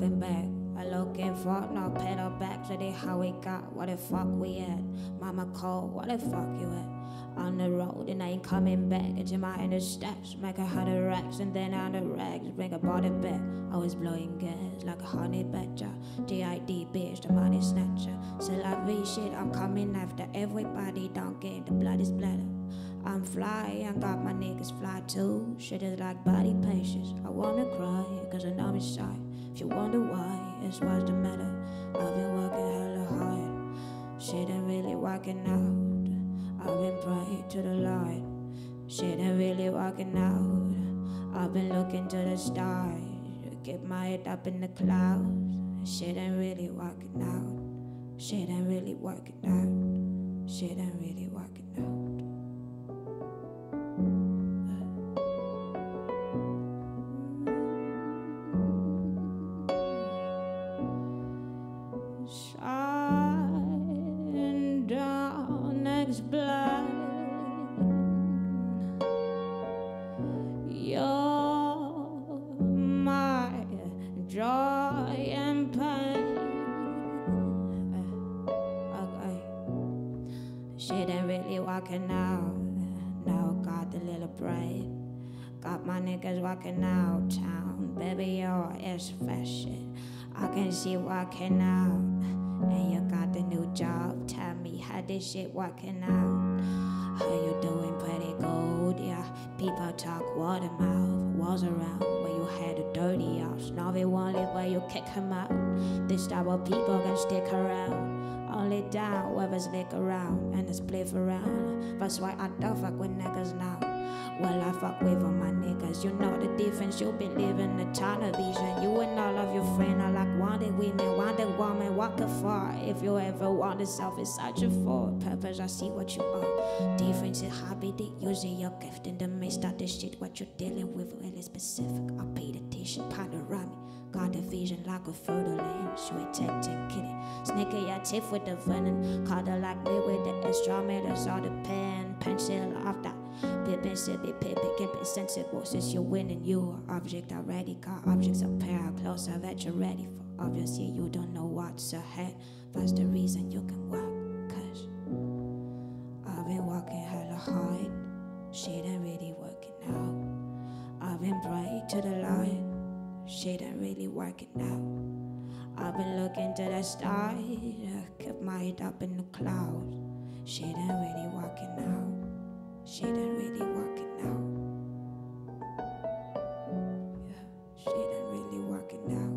nothing back. I looking for no pedal back to the how we got. What the fuck we at? Mama called, what the fuck you at? On the road and I ain't coming back. It's in my inner stacks, make 100 racks and then on the rags, bring a body back. I was blowing gas like a honey badger. D.I.D. bitch, the money snatcher. Still I read shit, I'm coming after everybody. Don't get the blood is bladder. I'm fly, I got my niggas fly too. Shit is like body patience. I wanna cry, cause I know I'm shy. If you wonder why, it's what's the matter. I've been working hella hard. Shit ain't really working out. I've been praying to the Lord. Shit ain't really working out. I've been looking to the stars. Keep my head up in the clouds. Shit ain't really working out. Shit ain't really working out. Shit ain't really working out. Shine down next blood. You're my joy and pain. Okay. Shit ain't really working out. Now got the little brain. Got my niggas walking out town. Baby, your ass fashion. I can see walking out. And you got the new job. Tell me how this shit working out. How you doing? Pretty good, yeah. People talk word of mouth. Walls around where you had a dirty house. Now they want it where you kick them out. This type of people can stick around. Only down whoever's lick around. And it's spliff around. That's why I don't fuck with niggas now. Well, I fuck with all my niggas. You know the difference. You be living the television. You and all of your friends are like wanted women, wanted woman. What the fuck? If you ever wanted self, it's such a for purpose. I see what you are. Difference in hobby, they using your gift in the midst of this shit. What you're dealing with really specific. I paid attention, panoramic. Got a vision like a fertile land. Sweet tech, kitty. Snake in your teeth with the venom. Cuddle like me with the instruments or the pen, pencil off that. Pippin, sippy, pippin, keepin' sensible. Since you're winning, you are object already. Got objects appear closer that you're ready for. Obviously, you don't know what's ahead. That's the reason you can walk. Cause I've been walking hella hard. Shit ain't really working out. I've been praying to the Lord. Shit ain't really working out. I've been looking to the stars. Kept my head up in the clouds. Shit ain't really working out. Shit ain't really working out. Yeah, shit ain't really working out.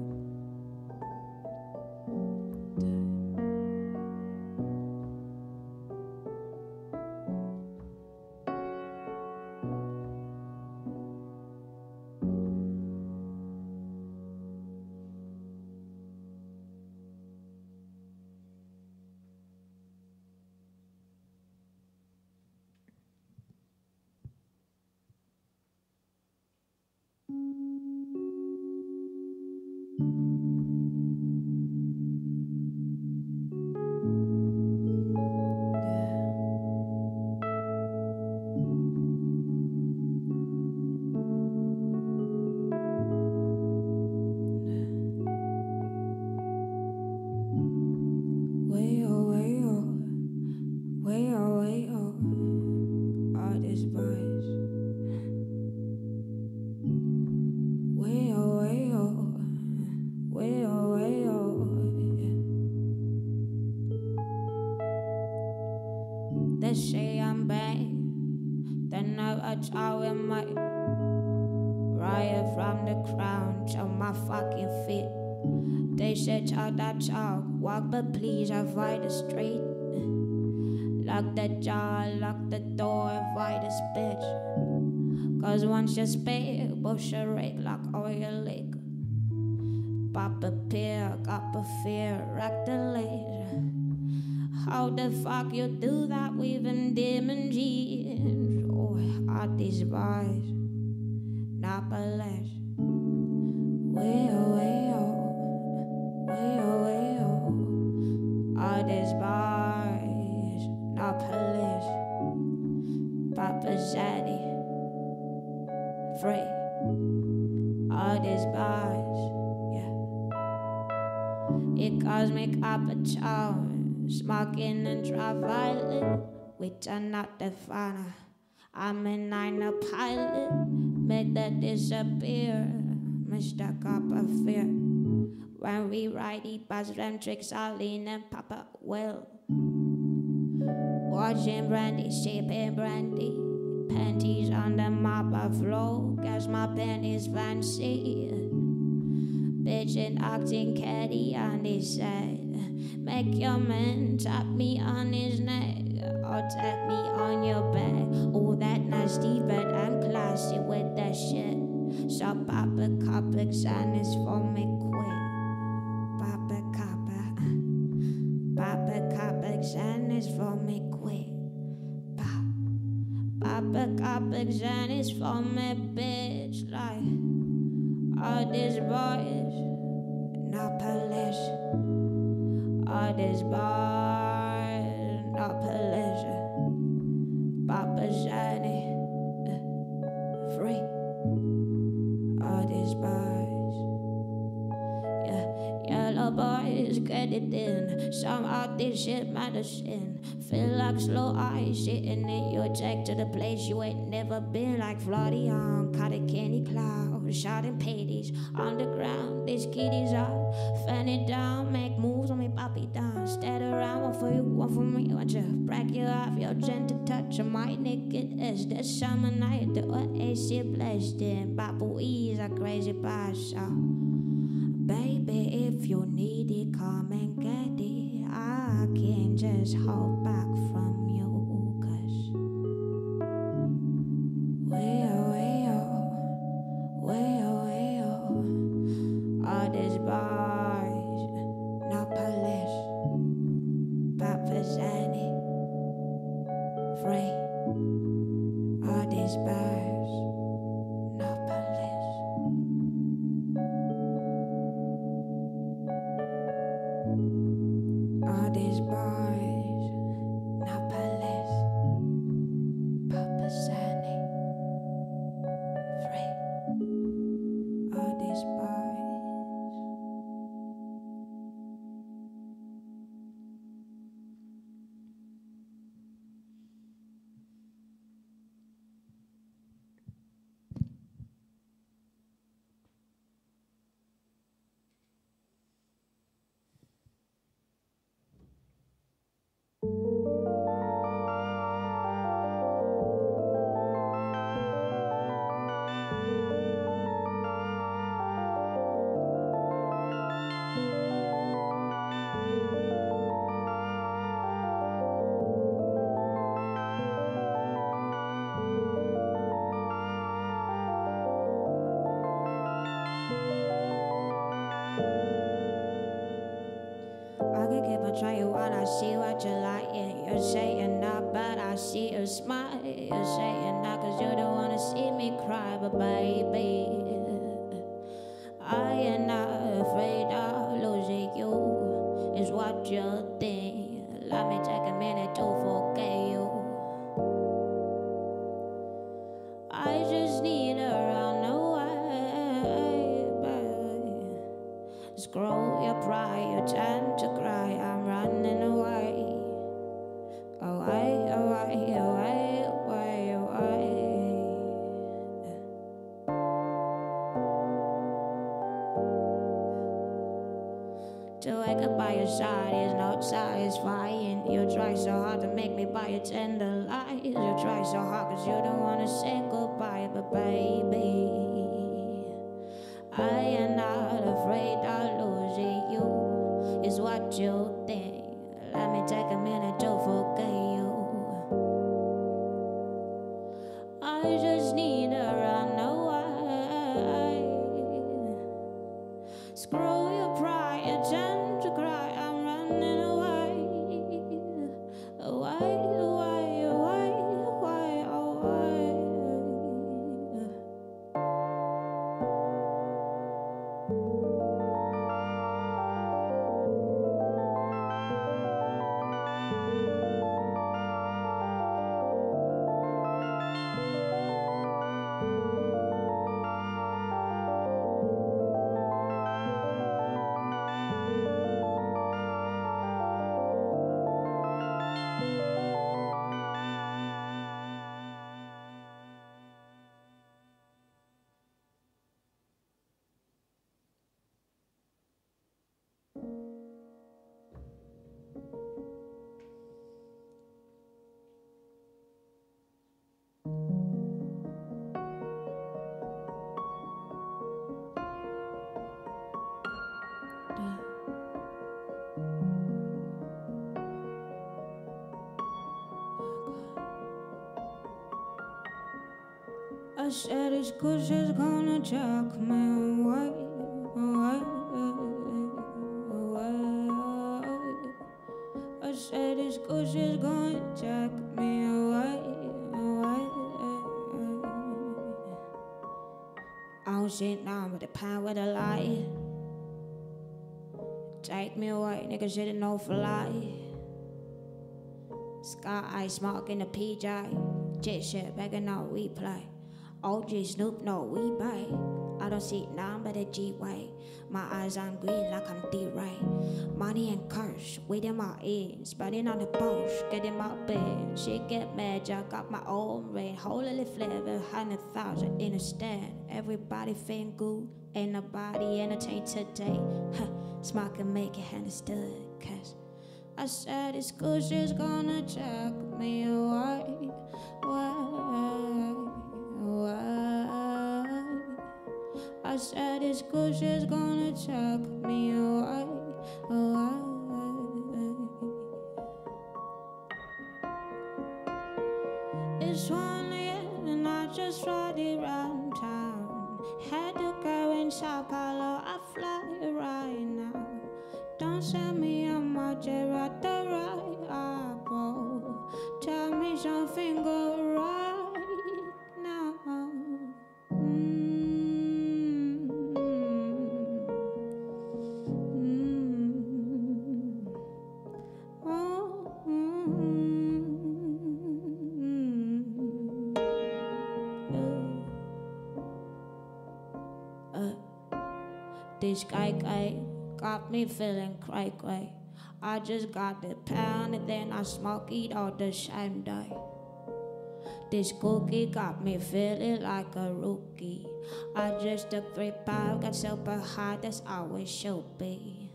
They say I'm bad, then I try with my riot from the crown to my fucking feet. They said talk that talk, walk but please avoid the street. Lock the jaw, lock the door, avoid this bitch. Cause once you speak, bullshit rake like oil leak. Pop a pill, cop a fear, rock the laser. How the fuck you do that with demon jeans? Oh, all these bars, not less. All these bars, not police. Papa Zaddy, free. All these bars, yeah. It cosmic opportune, smoking and dry violet. We turn out the fauna. I'm a niner pilot, make that disappear. Mr. Copperfield. When we ride, eat buzz, them tricks, Arlene and Papa Will. Watching brandy, sipping brandy. Panties on the marble floor, guess my panties fancy. Bitchin' acting caddy on his side. Make your man tap me on his neck, or tap me on your back. Oh, that nasty, but I'm classy with that shit. So Papa Copper sign is for me quick. Papa Copper sign is for me quick. Papa Copper sign is for me, bitch. Like all these boys, no police. All these boys, no police. Papa shiny, free. All these boys, yeah, yellow boys get it in. Some of this shit medicine. Feel like slow eyes sitting in your check to the place you ain't never been. Like Floridian, cotton candy cloud, shouting patties on the ground. These kitties are fan it down, make moves on me, poppy down. Stand around, one for you, one for me. Want you break you off your gentle touch of my naked ass. That summer night, the AC blessed in. Babu E's a crazy pasha. Baby, if you need it, come and get it. I can't just hold back from you, 'cause all these boys, no police, Papa's Annie, free. All these boys, no police. All these boys, no police, Papa's Annie, free. All these boys. I can keep on trying what I see, what you're lying. You're saying not, but I see you smile. You're saying not, 'cause you don't wanna see me cry. But baby, I am not afraid of losing you. Is what you think. Let me take a minute to forget you. I just need a round away, baby. Scroll your pride, your time to cry. I'm running away. Away, away, away, away, away. To wake up by your side is not satisfying. You try so hard to make me buy your tender lies. You try so hard 'cause you don't wanna say goodbye. But baby, I am not afraid of losing you. Is what you think. Let me take a minute to forget you. I just need a runaway. Screw your pride, your time to cry. I'm running away. Away, away, away, away, away. said this kush is gonna take me away, away, away. I said this kush is gonna take me away, away. I don't sit down with the pound with a lie. Take me away, niggas didn't know for life. Sky eye smoke in the PJ. Jet shit begging out we play. OG Snoop, no, we buy. I don't see it now, but a G-way. My eyes on green like I'm D-Ray. Money and curse, within my ears. Burning on the bush, getting my bed. Shit get mad, I got my own rain. Holy flavor, 100,000 in a stand. Everybody feeling good, ain't nobody entertained today. Smoke and make it understood, cause I said this kush is gonna take me away, away, away. I said this kush is gonna take me away, away. It's 1 a.m. and I just ride it round town. Had to go in Sao Paulo, I fly right now. Don't send me a marcher at the right eyebrow. Tell me something go right now. This guy got me feeling cray. I just got the pound and then I smoke it all the same day. This cookie got me feeling like a rookie. I just took 3 pounds, got super high, that's how it should be.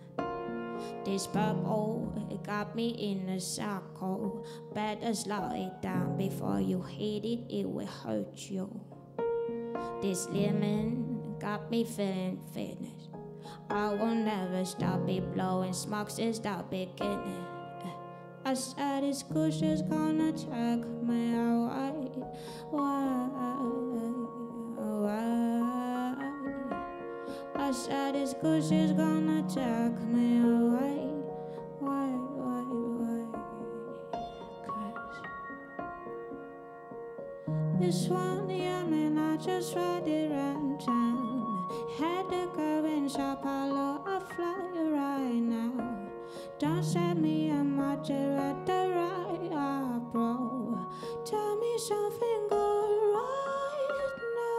This purple, it got me in a circle. Better slow it down before you hit it, it will hurt you. This lemon got me feeling fitness. I will never stop it blowing smoke since the beginning. I said this kush is gonna take me away, away, away. I said this kush is gonna take me away, away, away, away. This 1 a.m. and I just ride it round town. Had to go in Sao Paulo, I fly right now. Don't send me a marcher at the right eyebrow. Tell me something good right now.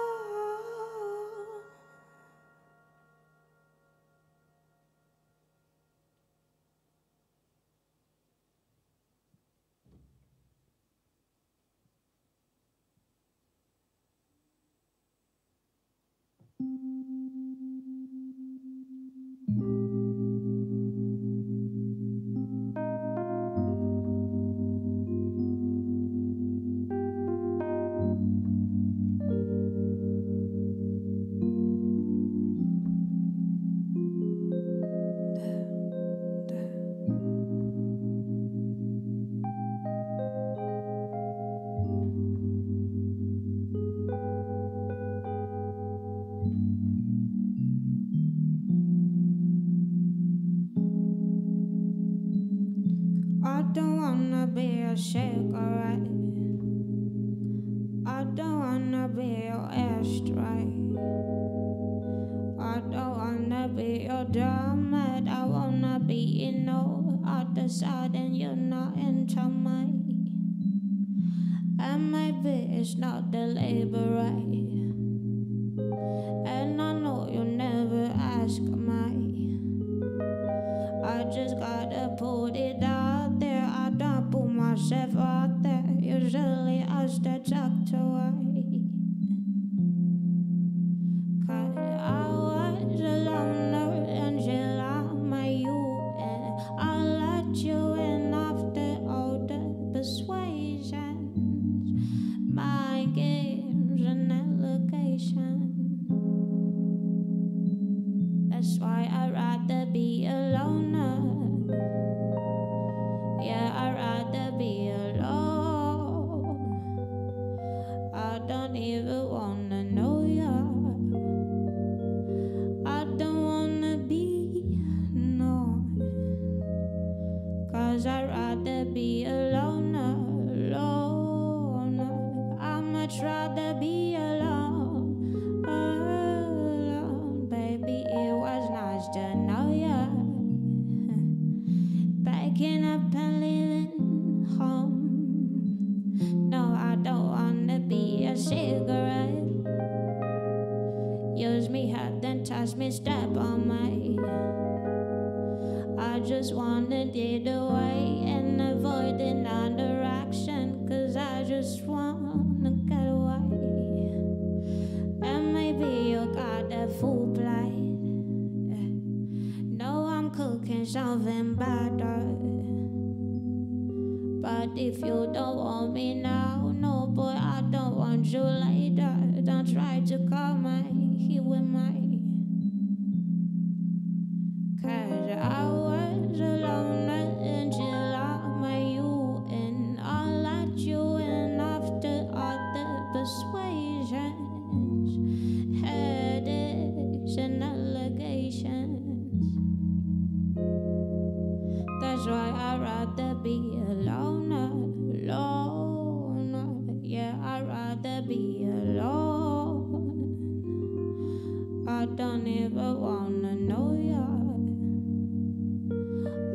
I don't wanna be a cigarette. I don't wanna be your ashtray. I don't wanna be your doormat. I wanna be in no other side and you're not into me. And maybe it's not deliberate, and I know you never ask me. I just gotta put it out there. I don't put myself out there. Usually I stay tucked away. 'Cause I was a loner until I met you, and I let you in after all the persuasions, mind games and allocation. That's why I'd rather be a loner. Yeah, I'd rather be alone. I rather be alone, alone. I'd much rather be alone, alone. Baby, it was nice to know ya. Backing up and leaving home. No, I don't wanna be a cigarette. Use me, hurt, then toss me, step on me. I just wanted it away and avoid an interaction, 'cause I just wanna get away. And maybe you got a full plate. No, I'm cooking something better. But if you don't want me now, no boy, I don't want you later. Don't try to call me here with me. 'Cause I was alone until I met you, and I let you in after all the persuasions, headaches and allegations. That's why I'd rather be alone, alone. Yeah, I'd rather be alone. I don't even wanna know ya.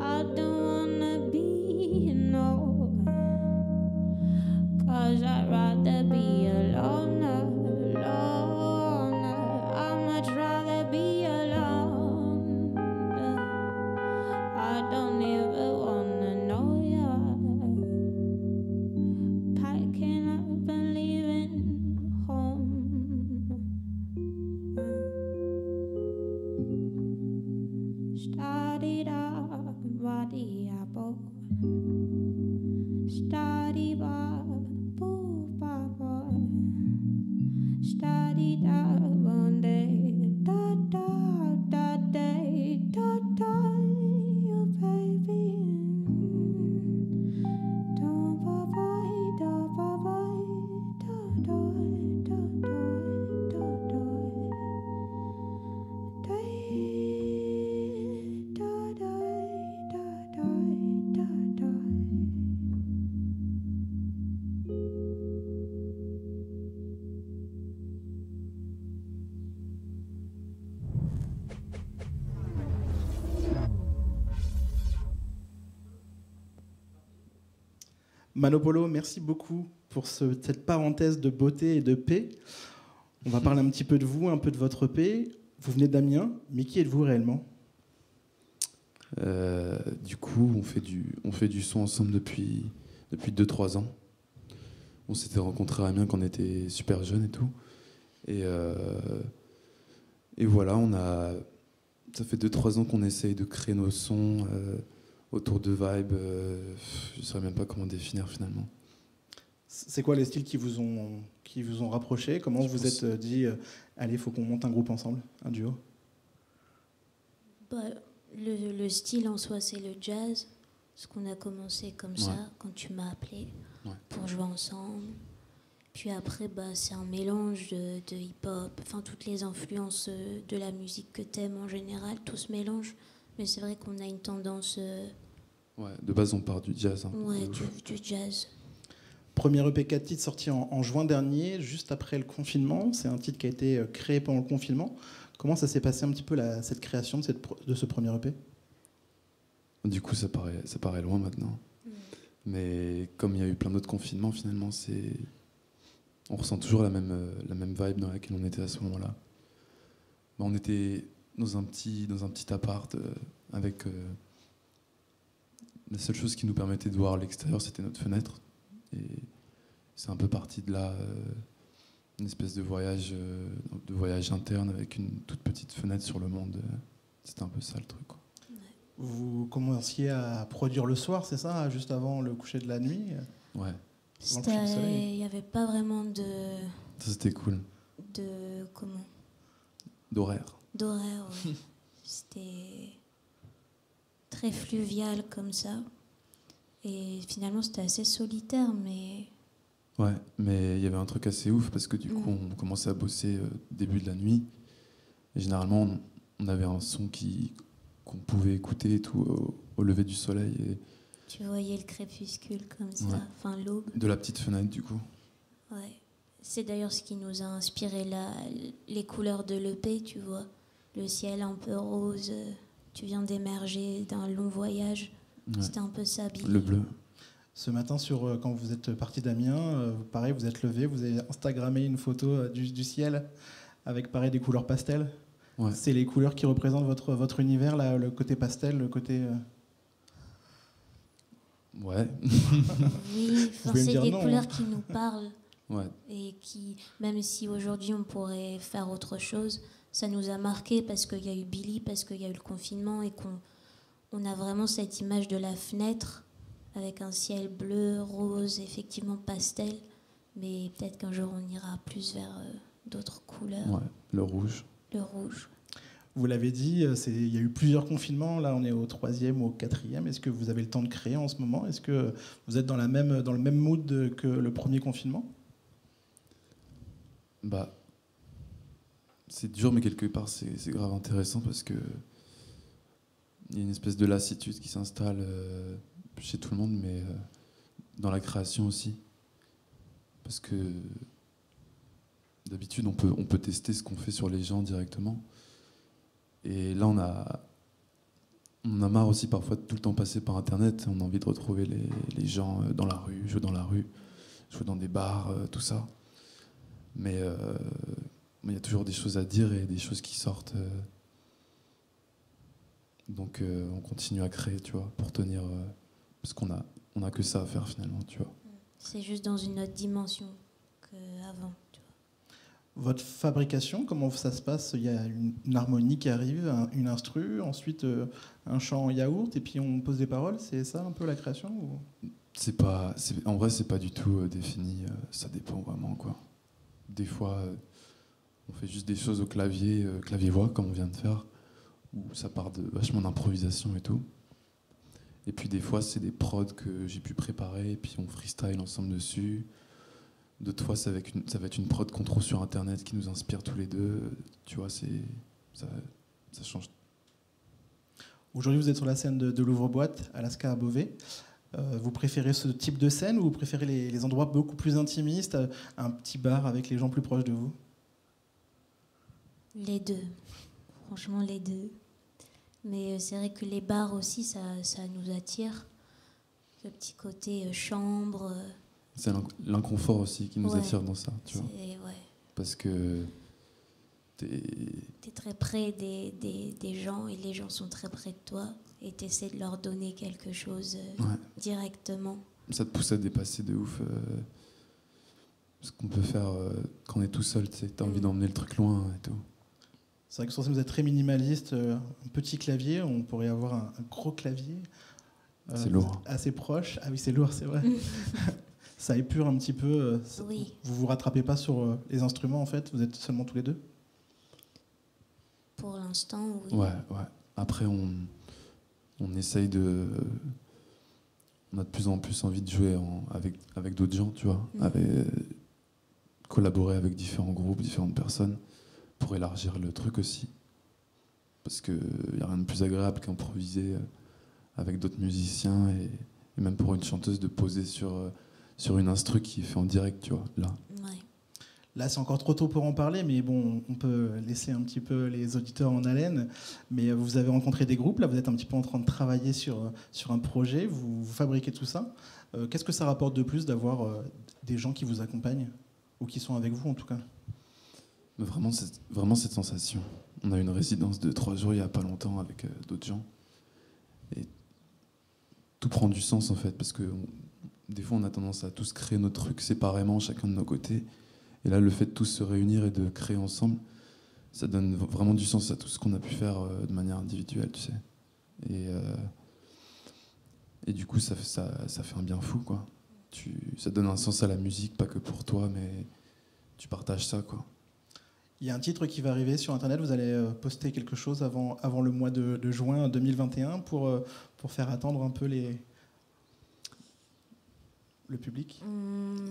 I don't wanna be no. 'Cause I'd rather be alone, alone. I'd much rather be alone. I don't even wanna know ya. Packing up and leaving home. Stadi-da-ba-di-ya-bo. Stadi-ba-bo-ba-bo. Stadi-da-ba-de-da-da-da-de-da-da. You baby. Manopolo, merci beaucoup pour cette parenthèse de beauté et de paix. On va parler un petit peu de vous, un peu de votre paix. Vous venez d'Amiens, mais qui êtes-vous réellement ? Du coup, on fait du son ensemble depuis 2-3 ans. On s'était rencontrés à Amiens quand on était super jeunes et tout. Et voilà, ça fait 2-3 ans qu'on essaye de créer nos sons autour de vibes. Je ne saurais même pas comment définir finalement. C'est quoi les styles qui vous ont rapprochés ? Comment vous vous êtes dit, allez, il faut qu'on monte un groupe ensemble, un duo ? Le style en soi, c'est le jazz. Parce qu'on a commencé comme ça, quand tu m'as appelé, pour jouer ensemble. Puis après, c'est un mélange de hip-hop, enfin toutes les influences de la musique que t'aimes en général, tout se mélange. Mais c'est vrai qu'on a une tendance... de base, on part du jazz. Du jazz. Premier EP 4 titres sorti en juin dernier, juste après le confinement. C'est un titre qui a été créé pendant le confinement. Comment ça s'est passé un petit peu cette création de ce premier EP ? Du coup, ça paraît loin maintenant. Mais comme il y a eu plein d'autres confinements, finalement, on ressent toujours la même vibe dans laquelle on était à ce moment-là. On était dans un petit appart avec... la seule chose qui nous permettait de voir l'extérieur, c'était notre fenêtre. Et c'est un peu parti de là, une espèce de voyage interne avec une toute petite fenêtre sur le monde. C'était un peu ça le truc, quoi. Vous commenciez à produire le soir, c'est ça, juste avant le coucher de la nuit ? Ouais. Il n'y avait pas vraiment de... Ça, c'était cool. D'horaire, oui. C'était très fluvial comme ça. Et finalement, c'était assez solitaire, mais... Ouais, mais il y avait un truc assez ouf, parce que du coup, on commençait à bosser début de la nuit. Et généralement, on avait un son qu'on pouvait écouter et tout, au lever du soleil. Et Tu voyais le crépuscule comme ça, Ouais. enfin l'aube. De la petite fenêtre, du coup. Ouais. C'est d'ailleurs ce qui nous a inspiré les couleurs de l'EP, tu vois. Le ciel un peu rose, tu viens d'émerger d'un long voyage. Ouais. C'était un peu ça, Billy. Le bleu. Ce matin, quand vous êtes parti d'Amiens, pareil, vous êtes levé, vous avez Instagrammé une photo du ciel avec, pareil, des couleurs pastel. Ouais. C'est les couleurs qui représentent votre univers, là, le côté pastel, le côté... Ouais. Oui, Vous pouvez me c'est dire des non, couleurs hein. qui nous parlent Ouais. et qui, même si aujourd'hui on pourrait faire autre chose, ça nous a marqué parce qu'il y a eu Billy, parce qu'il y a eu le confinement et qu'on a vraiment cette image de la fenêtre avec un ciel bleu, rose, effectivement pastel, mais peut-être qu'un jour on ira plus vers d'autres couleurs, Ouais. Le rouge. le rouge. Vous l'avez dit, il y a eu plusieurs confinements. Là, on est au 3e ou au 4e. Est-ce que vous avez le temps de créer en ce moment? Est-ce que vous êtes dans le même mood que le premier confinement? Bah, c'est dur, mais quelque part, c'est grave intéressant parce que il y a une espèce de lassitude qui s'installe chez tout le monde, mais dans la création aussi. Parce que d'habitude, on peut tester ce qu'on fait sur les gens directement. Et là, on a marre aussi parfois de tout le temps passer par Internet. On a envie de retrouver les gens dans la rue, jouer dans des bars, tout ça. Mais il y a toujours des choses à dire et des choses qui sortent. Donc on continue à créer, tu vois, pour tenir. Parce qu'on a que ça à faire finalement, tu vois. C'est juste dans une autre dimension qu'avant. Votre fabrication, comment ça se passe? Il y a une harmonie qui arrive, une instru, ensuite un chant en yaourt, et puis on pose des paroles. C'est ça un peu la création ou... En vrai, c'est pas du tout défini. Ça dépend vraiment, quoi. Des fois, on fait juste des choses au clavier-voix, comme on vient de faire, où ça part de vachement d'improvisation et tout. Et puis des fois, c'est des prods que j'ai pu préparer, et puis on freestyle ensemble dessus. D'autres fois, ça va être une prod qu'on trouve sur Internet qui nous inspire tous les deux. Tu vois, ça change. Aujourd'hui, vous êtes sur la scène de l'Ouvre-Boîte, Alaska à Beauvais. Vous préférez ce type de scène ou vous préférez les endroits beaucoup plus intimistes, un petit bar avec les gens plus proches de vous? Les deux. Franchement, les deux. Mais c'est vrai que les bars aussi, ça nous attire. Le petit côté chambre. C'est l'inconfort aussi qui nous Ouais. attire dans ça, tu vois. Ouais. Parce que T'es très près des gens et les gens sont très près de toi et t'essaies de leur donner quelque chose ouais, directement. ça te pousse à dépasser de ouf ce qu'on peut faire quand on est tout seul, tu sais. T'as envie d'emmener le truc loin et tout. C'est vrai que sur scène, vous êtes très minimaliste. Un petit clavier, on pourrait avoir un gros clavier. C'est lourd. Assez proche. Ah oui, c'est lourd, c'est vrai. Ça épure un petit peu. Oui. Vous vous rattrapez pas sur les instruments, en fait? Vous êtes seulement tous les deux? Pour l'instant, oui. Ouais. Après, on essaye de... On a de plus en plus envie de jouer avec d'autres gens, tu vois. Collaborer avec différents groupes, différentes personnes, pour élargir le truc aussi. Parce qu'il n'y a rien de plus agréable qu'improviser avec d'autres musiciens et même pour une chanteuse de poser sur une instru qui est fait en direct, tu vois, là. Ouais. Là, c'est encore trop tôt pour en parler, mais bon, on peut laisser un petit peu les auditeurs en haleine. Mais vous avez rencontré des groupes, là, vous êtes un petit peu en train de travailler sur un projet, vous fabriquez tout ça. Qu'est-ce que ça rapporte de plus d'avoir des gens qui vous accompagnent, ou qui sont avec vous en tout cas? Mais vraiment cette sensation. On a eu une résidence de 3 jours il n'y a pas longtemps avec d'autres gens. Et tout prend du sens en fait, parce que des fois on a tendance à tous créer nos trucs séparément, chacun de nos côtés. Et là, le fait de tous se réunir et de créer ensemble, ça donne vraiment du sens à tout ce qu'on a pu faire de manière individuelle, tu sais. Et du coup, ça fait un bien fou, quoi. Ça donne un sens à la musique, pas que pour toi, mais tu partages ça, quoi. Il y a un titre qui va arriver sur Internet, vous allez poster quelque chose avant le mois de juin 2021 pour faire attendre un peu le public.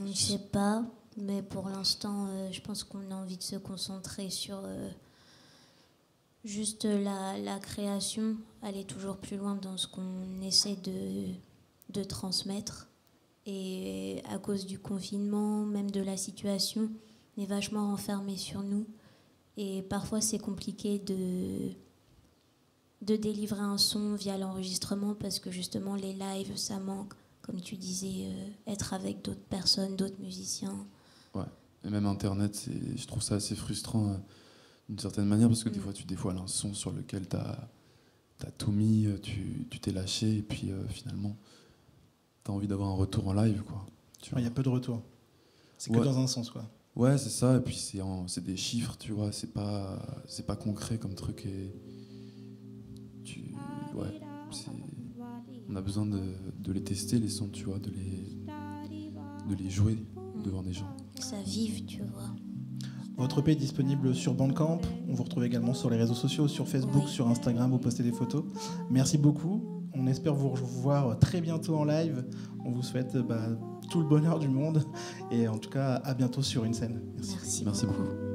Je sais pas, mais pour l'instant, je pense qu'on a envie de se concentrer sur juste la création, aller toujours plus loin dans ce qu'on essaie de transmettre. Et à cause du confinement, même de la situation, on est vachement renfermés sur nous. Et parfois, c'est compliqué de délivrer un son via l'enregistrement parce que justement, les lives, ça manque. Comme tu disais, être avec d'autres personnes, d'autres musiciens. Ouais. Et même Internet, je trouve ça assez frustrant d'une certaine manière parce que des fois, tu dévoiles un son sur lequel t'as tout mis, tu t'es lâché et puis finalement, t'as envie d'avoir un retour en live, quoi. Il y a peu de retour. C'est que dans un sens, quoi. Ouais, c'est ça. Et puis c'est des chiffres, tu vois. C'est pas concret comme truc. Et on a besoin de les tester, les sons, tu vois, de les jouer devant des gens. Ça vive, tu vois. Votre EP est disponible sur Bandcamp. On vous retrouve également sur les réseaux sociaux, sur Facebook, sur Instagram, vous postez des photos. Merci beaucoup. On espère vous revoir très bientôt en live. On vous souhaite tout le bonheur du monde. Et en tout cas, à bientôt sur une scène. Merci beaucoup.